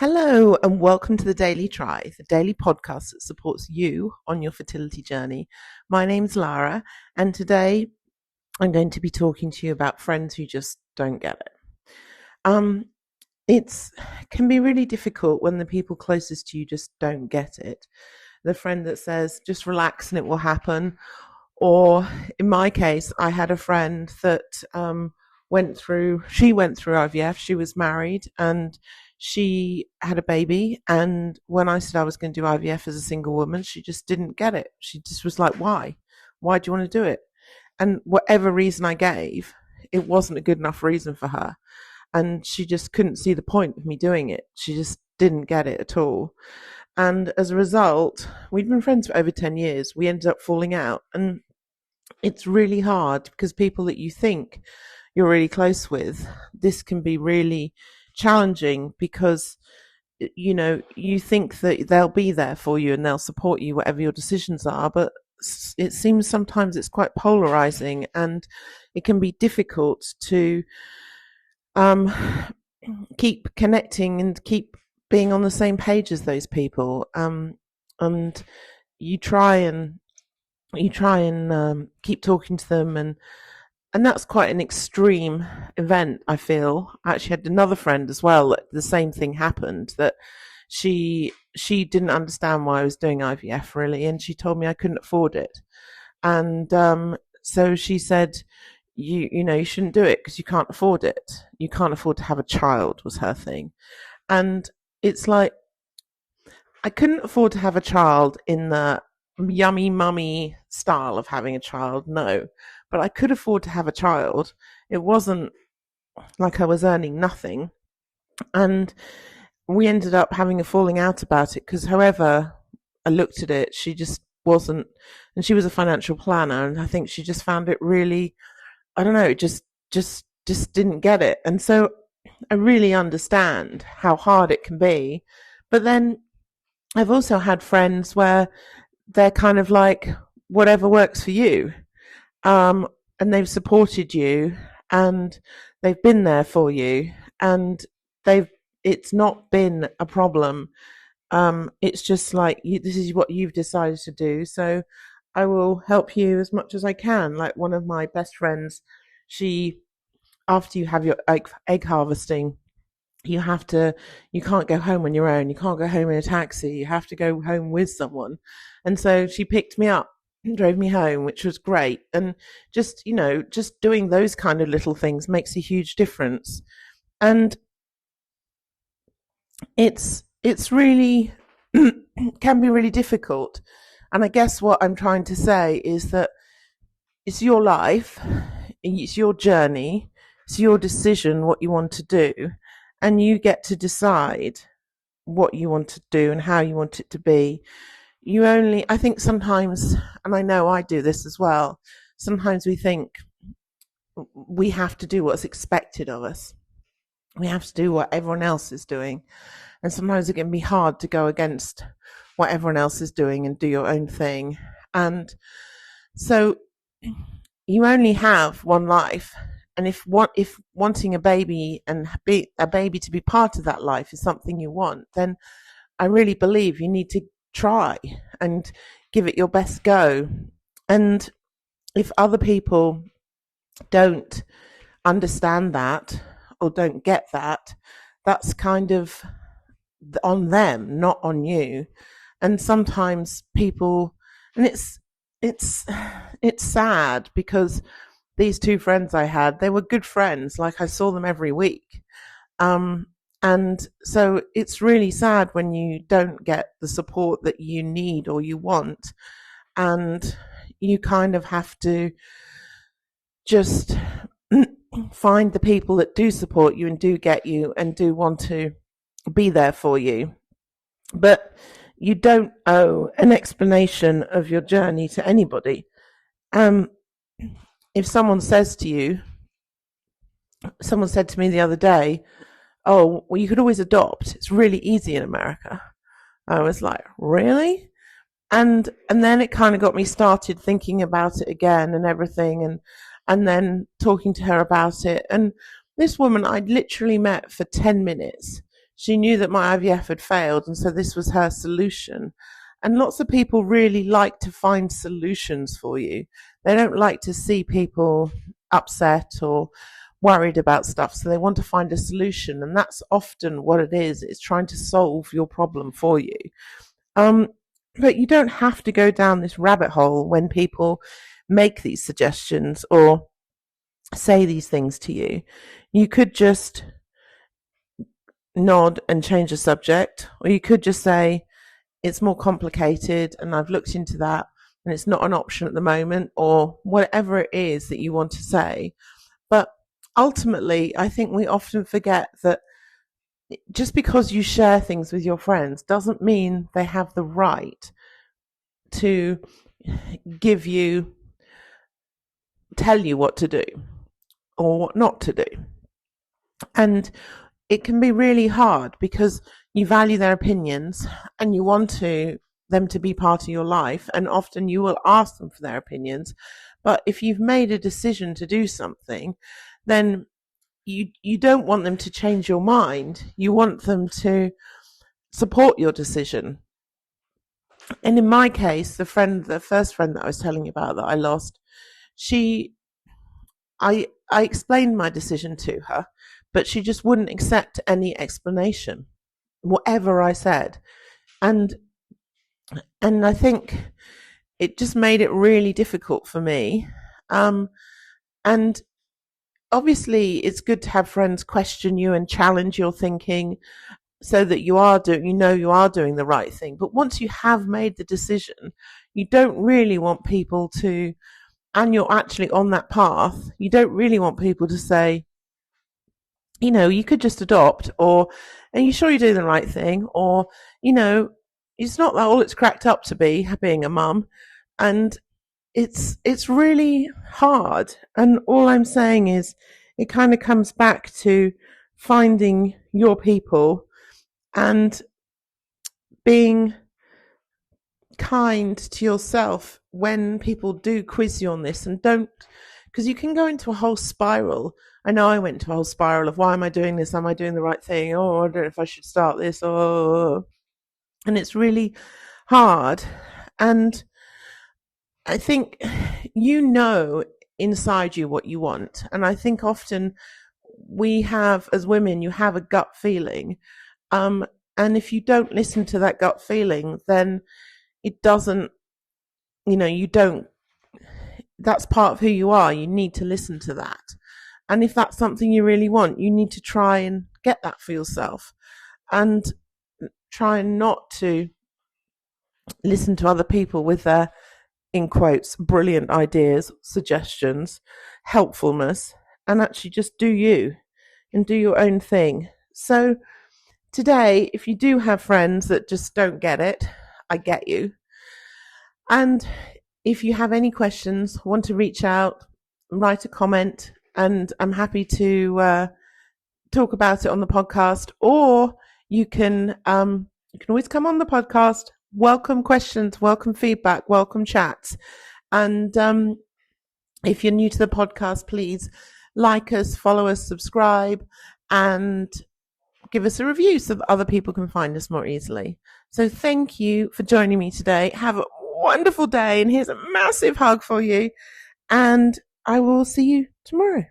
Hello, and welcome to the Daily Try, the daily podcast that supports you on your fertility journey. My name's Lara, and today I'm going to be talking to you about friends who just don't get it. It can be really difficult when the people closest to you just don't get it. The friend that says, just relax and it will happen. Or in my case, I had a friend that went through IVF. She was married and she had a baby. And when I said I was going to do IVF as a single woman, she just didn't get it. She just was like, why? Why do you want to do it? And whatever reason I gave, it wasn't a good enough reason for her. And she just couldn't see the point of me doing it. She just didn't get it at all. And as a result, we'd been friends for over 10 years. We ended up falling out. And it's really hard because people that you think you're really close with, this can be really challenging because, you think that they'll be there for you and they'll support you, whatever your decisions are. But it seems sometimes it's quite polarizing and it can be difficult to keep connecting and keep being on the same page as those people. And you try and keep talking to them, and that's quite an extreme event. I feel I actually had another friend as well that the same thing happened, that she didn't understand why I was doing IVF really, and she told me I couldn't afford it. And so she said, you shouldn't do it because you can't afford it. You can't afford to have a child, was her thing. And it's like, I couldn't afford to have a child in the yummy mummy style of having a child, no. But I could afford to have a child. It wasn't like I was earning nothing. And we ended up having a falling out about it because however I looked at it, she just wasn't, and she was a financial planner, and I think she just found it really, I don't know, just didn't get it. And so I really understand how hard it can be. But then I've also had friends where they're kind of like, whatever works for you. And they've supported you and they've been there for you, and it's not been a problem. It's just like, this is what you've decided to do. So I will help you as much as I can. Like one of my best friends, after you have your egg harvesting, you can't go home on your own. You can't go home in a taxi. You have to go home with someone. And so she picked me up and drove me home, which was great. And just doing those kind of little things makes a huge difference. And it's really, can be really difficult. And I guess what I'm trying to say is that it's your life, it's your journey, it's your decision what you want to do. And you get to decide what you want to do and how you want it to be. I think sometimes, and I know I do this as well, sometimes we think we have to do what's expected of us. We have to do what everyone else is doing. And sometimes it can be hard to go against what everyone else is doing and do your own thing. And so you only have one life. And if wanting a baby and a baby to be part of that life is something you want, then I really believe you need to try and give it your best go. And if other people don't understand that or don't get that, that's kind of on them, not on you. And sometimes people, and it's sad because these two friends I had, they were good friends. Like I saw them every week. And so it's really sad when you don't get the support that you need or you want. And you kind of have to just find the people that do support you and do get you and do want to be there for you. But you don't owe an explanation of your journey to anybody. If someone said to me the other day, oh, well, you could always adopt. It's really easy in America. I was like, really? And then it kind of got me started thinking about it again and everything, and then talking to her about it. And this woman I'd literally met for 10 minutes. She knew that my IVF had failed, and so this was her solution. And lots of people really like to find solutions for you. They don't like to see people upset or worried about stuff, so they want to find a solution, and that's often what it is. It's trying to solve your problem for you. But you don't have to go down this rabbit hole when people make these suggestions or say these things to you. You could just nod and change the subject, or you could just say, it's more complicated and I've looked into that and it's not an option at the moment, or whatever it is that you want to say. But ultimately, I think we often forget that just because you share things with your friends doesn't mean they have the right to tell you what to do or what not to do. And it can be really hard because you value their opinions and you want them to be part of your life, and often you will ask them for their opinions. But if you've made a decision to do something, then you don't want them to change your mind. You want them to support your decision. And in my case, the first friend that I was telling you about that I lost, I explained my decision to her, but she just wouldn't accept any explanation, whatever I said. And I think it just made it really difficult for me. And obviously it's good to have friends question you and challenge your thinking so that you are doing the right thing. But once you have made the decision, you don't really want people to, and you're actually on that path, you don't really want people to say, you could just adopt, or are you sure you're doing the right thing? Or, it's not that all it's cracked up to be, being a mum. And it's really hard. And all I'm saying is it kind of comes back to finding your people and being kind to yourself when people do quiz you on this, and don't, because you can go into a whole spiral. I know I went into a whole spiral of, why am I doing this? Am I doing the right thing? Oh, I don't know if I should start this. Oh, and it's really hard. And I think inside you what you want. And I think often we have, as women, you have a gut feeling. And if you don't listen to that gut feeling, then it doesn't, that's part of who you are. You need to listen to that. And if that's something you really want, you need to try and get that for yourself, and try not to listen to other people with their, in quotes, brilliant ideas, suggestions, helpfulness, and actually just do you and do your own thing. So today, if you do have friends that just don't get it, I get you. And if you have any questions, want to reach out, write a comment, and I'm happy to talk about it on the podcast. Or you can always come on the podcast. Welcome questions, welcome feedback, welcome chats. And if you're new to the podcast, please like us, follow us, subscribe, and give us a review so that other people can find us more easily. So thank you for joining me today. Have a wonderful day, and here's a massive hug for you, and I will see you tomorrow.